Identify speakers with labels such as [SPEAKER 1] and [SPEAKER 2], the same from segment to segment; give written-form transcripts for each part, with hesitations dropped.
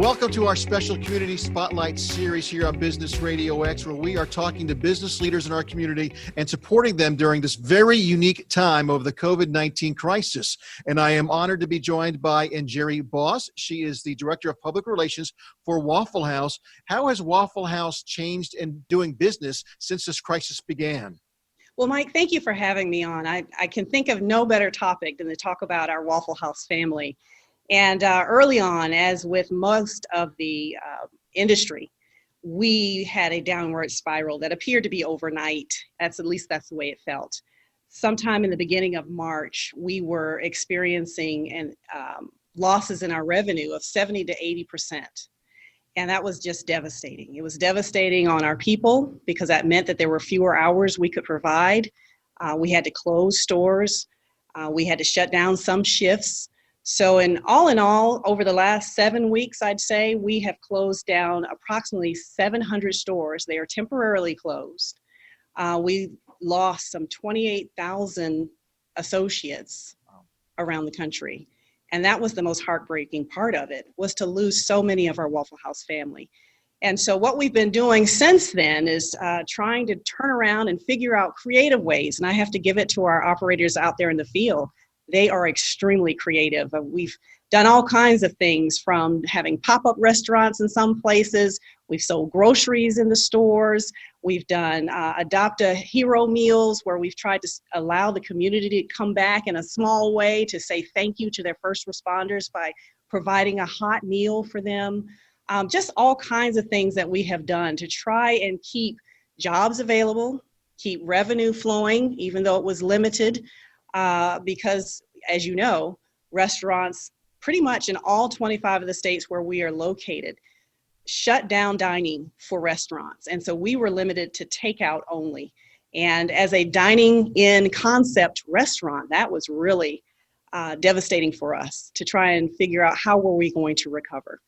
[SPEAKER 1] Welcome to our special Community Spotlight series here on Business RadioX, where we are talking to business leaders in our community and supporting them during this very unique time of the COVID-19 crisis. And I am honored to be joined by Jerry Boss. She is the Director of Public Relations for Waffle House. How has Waffle House changed in doing business since this crisis began?
[SPEAKER 2] Well, Mike, thank you for having me on. I can think of no better topic than to talk about our Waffle House family. And early on, as with most of the industry, we had a downward spiral that appeared to be overnight. At least that's the way it felt. Sometime in the beginning of March, we were experiencing losses in our revenue of 70 to 80%. And that was just devastating. It was devastating on our people because that meant that there were fewer hours we could provide. We had to close stores. We had to shut down some shifts. So in all, over the last 7 weeks, I'd say we have closed down approximately 700 stores. They are temporarily closed. We lost some 28,000 associates around the country. And that was the most heartbreaking part of it, was to lose so many of our Waffle House family. And so what we've been doing since then is trying to turn around and figure out creative ways. And I have to give it to our operators out there in the field. They are extremely creative. We've done all kinds of things, from having pop-up restaurants in some places. We've sold groceries in the stores. We've done adopt a hero meals, where we've tried to allow the community to come back in a small way to say thank you to their first responders by providing a hot meal for them. Just all kinds of things that we have done to try and keep jobs available, keep revenue flowing, even though it was limited. Because, as you know, restaurants pretty much in all 25 of the states where we are located shut down dining for restaurants. And so we were limited to takeout only. And as a dining in concept restaurant, that was really devastating for us to try and figure out how were we going to recover.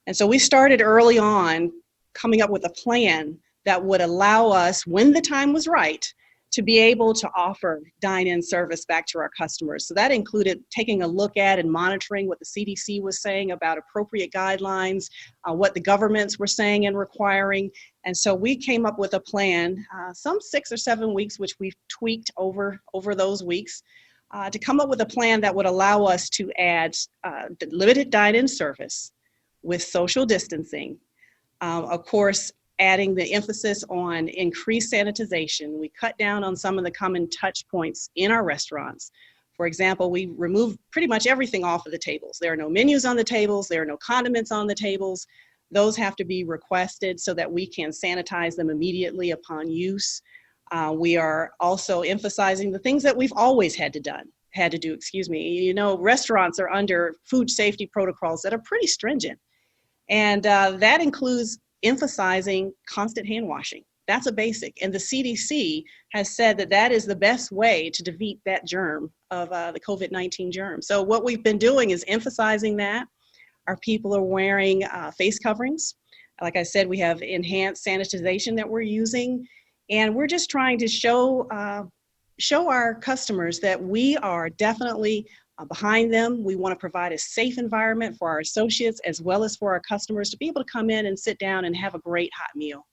[SPEAKER 2] And so we started early on coming up with a plan that would allow us, when the time was right, to be able to offer dine-in service back to our customers. So that included taking a look at and monitoring what the CDC was saying about appropriate guidelines, what the governments were saying and requiring. And so we came up with a plan, some 6 or 7 weeks, which we've tweaked over those weeks, to come up with a plan that would allow us to add limited dine-in service with social distancing. Of course, adding the emphasis on increased sanitization. We cut down on some of the common touch points in our restaurants. For example, we removed pretty much everything off of the tables. There are no menus on the tables. There are no condiments on the tables. Those have to be requested so that we can sanitize them immediately upon use. We are also emphasizing the things that we've always had to do. You know, restaurants are under food safety protocols that are pretty stringent. And that includes emphasizing constant hand washing. That's a basic. And the CDC has said that that is the best way to defeat that germ of the COVID-19 germ. So what we've been doing is emphasizing that. Our people are wearing face coverings. Like I said, we have enhanced sanitization that we're using. And we're just trying to show our customers that we are definitely behind them. We want to provide a safe environment for our associates as well as for our customers to be able to come in and sit down and have a great hot meal.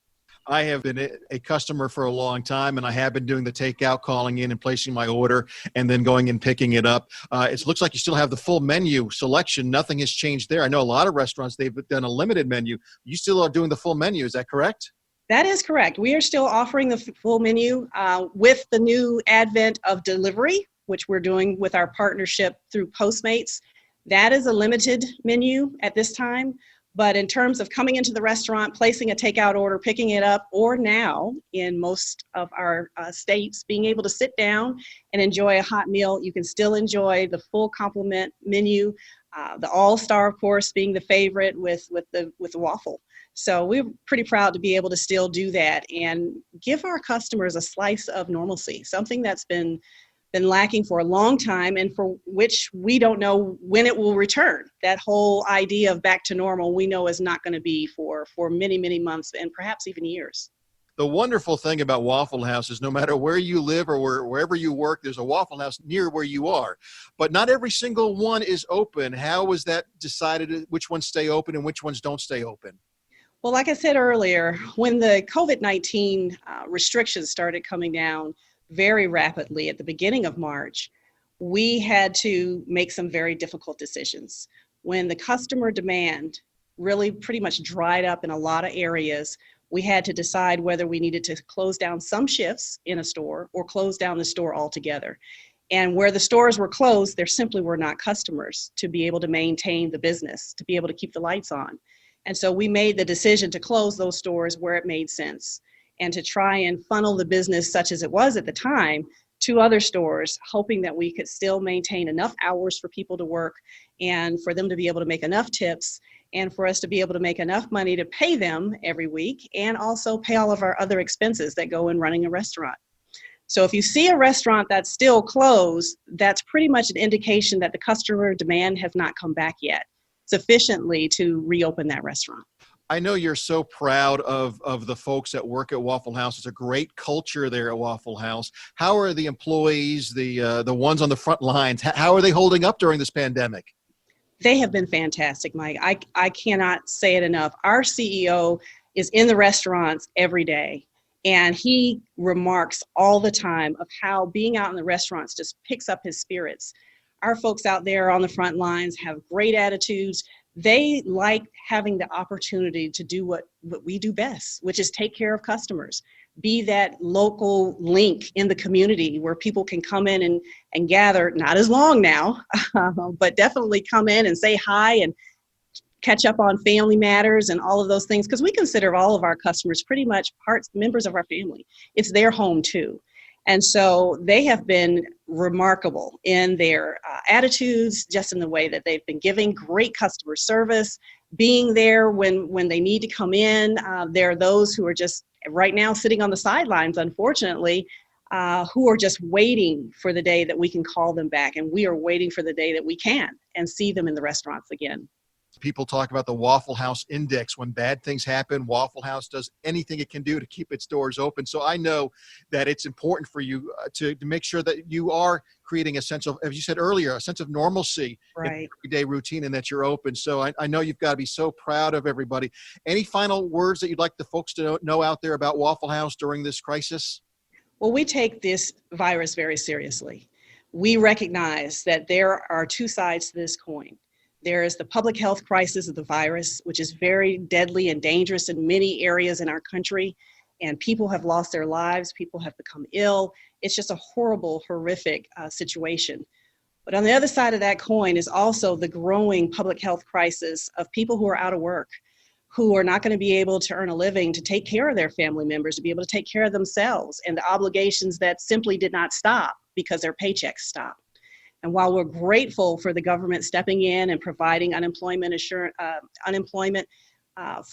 [SPEAKER 1] I have been a customer for a long time, and I have been doing the takeout, calling in and placing my order, and then going and picking it up. It looks like you still have the full menu selection. Nothing has changed there. I know a lot of restaurants, they've done a limited menu. You still are doing the full menu. Is that correct?
[SPEAKER 2] That is correct. We are still offering the full menu with the new advent of delivery, which we're doing with our partnership through Postmates. That is a limited menu at this time. But in terms of coming into the restaurant, placing a takeout order, picking it up, or now in most of our states, being able to sit down and enjoy a hot meal, you can still enjoy the full complement menu. The All-Star, of course, being the favorite with the waffle. So we're pretty proud to be able to still do that and give our customers a slice of normalcy, something that's been lacking for a long time and for which we don't know when it will return. That whole idea of back to normal, we know is not going to be for many, many months and perhaps even years.
[SPEAKER 1] The wonderful thing about Waffle House is no matter where you live or wherever you work, there's a Waffle House near where you are. But not every single one is open. How was that decided, which ones stay open and which ones don't stay open?
[SPEAKER 2] Well, like I said earlier, when the COVID-19 restrictions started coming down very rapidly at the beginning of March, we had to make some very difficult decisions. When the customer demand really pretty much dried up in a lot of areas, we had to decide whether we needed to close down some shifts in a store or close down the store altogether. And where the stores were closed, there simply were not customers to be able to maintain the business, to be able to keep the lights on. And so we made the decision to close those stores where it made sense and to try and funnel the business, such as it was at the time, to other stores, hoping that we could still maintain enough hours for people to work and for them to be able to make enough tips and for us to be able to make enough money to pay them every week and also pay all of our other expenses that go in running a restaurant. So if you see a restaurant that's still closed, that's pretty much an indication that the customer demand has not come back yet sufficiently to reopen that restaurant.
[SPEAKER 1] I know you're so proud of the folks that work at Waffle House. It's a great culture there at Waffle House. How are the employees, the ones on the front lines, how are they holding up during this pandemic?
[SPEAKER 2] They have been fantastic, Mike. I cannot say it enough. Our CEO is in the restaurants every day, and he remarks all the time of how being out in the restaurants just picks up his spirits. Our folks out there on the front lines have great attitudes. They like having the opportunity to do what we do best, which is take care of customers, be that local link in the community where people can come in and gather, not as long now, but definitely come in and say hi and catch up on family matters and all of those things, because we consider all of our customers pretty much members of our family. It's their home too. And so they have been remarkable in their attitudes, just in the way that they've been giving great customer service, being there when they need to come in. There are those who are just right now sitting on the sidelines, unfortunately, who are just waiting for the day that we can call them back. And we are waiting for the day that we can and see them in the restaurants again.
[SPEAKER 1] People talk about the Waffle House index. When bad things happen, Waffle House does anything it can do to keep its doors open. So I know that it's important for you to make sure that you are creating a sense of, as you said earlier, a sense of normalcy in the everyday routine and that you're open. So I know you've got to be so proud of everybody. Any final words that you'd like the folks to know out there about Waffle House during this crisis?
[SPEAKER 2] Well, we take this virus very seriously. We recognize that there are two sides to this coin. There is the public health crisis of the virus, which is very deadly and dangerous in many areas in our country. And people have lost their lives. People have become ill. It's just a horrible, horrific situation. But on the other side of that coin is also the growing public health crisis of people who are out of work, who are not going to be able to earn a living to take care of their family members, to be able to take care of themselves, and the obligations that simply did not stop because their paychecks stopped. And while we're grateful for the government stepping in and providing unemployment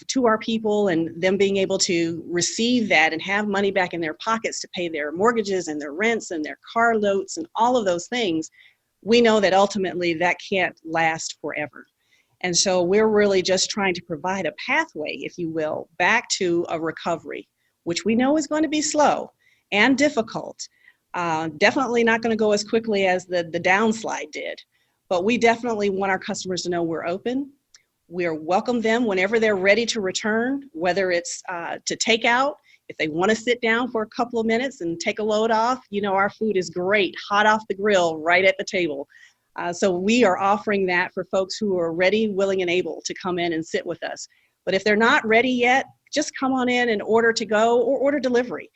[SPEAKER 2] to our people and them being able to receive that and have money back in their pockets to pay their mortgages and their rents and their car notes and all of those things, we know that ultimately that can't last forever. And so we're really just trying to provide a pathway, if you will, back to a recovery, which we know is going to be slow and difficult. Definitely not going to go as quickly as the downslide did, but we definitely want our customers to know we're open. We're welcome them whenever they're ready to return, whether it's to take out, if they want to sit down for a couple of minutes and take a load off. You know, our food is great, hot off the grill, right at the table. So we are offering that for folks who are ready, willing, and able to come in and sit with us. But if they're not ready yet, just come on in and order to go or order delivery.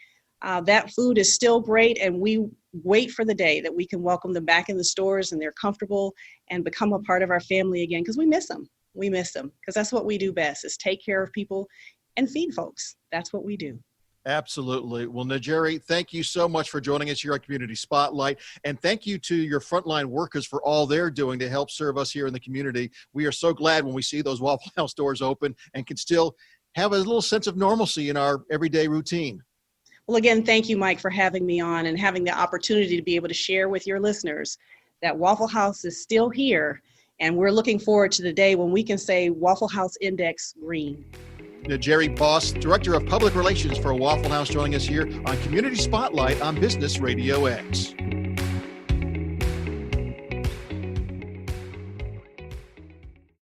[SPEAKER 2] That food is still great, and we wait for the day that we can welcome them back in the stores and they're comfortable and become a part of our family again, because we miss them. We miss them because that's what we do best, is take care of people and feed folks. That's what we do.
[SPEAKER 1] Absolutely. Well, Najeri, thank you so much for joining us here on Community Spotlight. And thank you to your frontline workers for all they're doing to help serve us here in the community. We are so glad when we see those Waffle House doors open and can still have a little sense of normalcy in our everyday routine.
[SPEAKER 2] Well, again, thank you, Mike, for having me on and having the opportunity to be able to share with your listeners that Waffle House is still here. And we're looking forward to the day when we can say Waffle House Index green.
[SPEAKER 1] Jerry Boss, Director of Public Relations for Waffle House, joining us here on Community Spotlight on Business Radio X.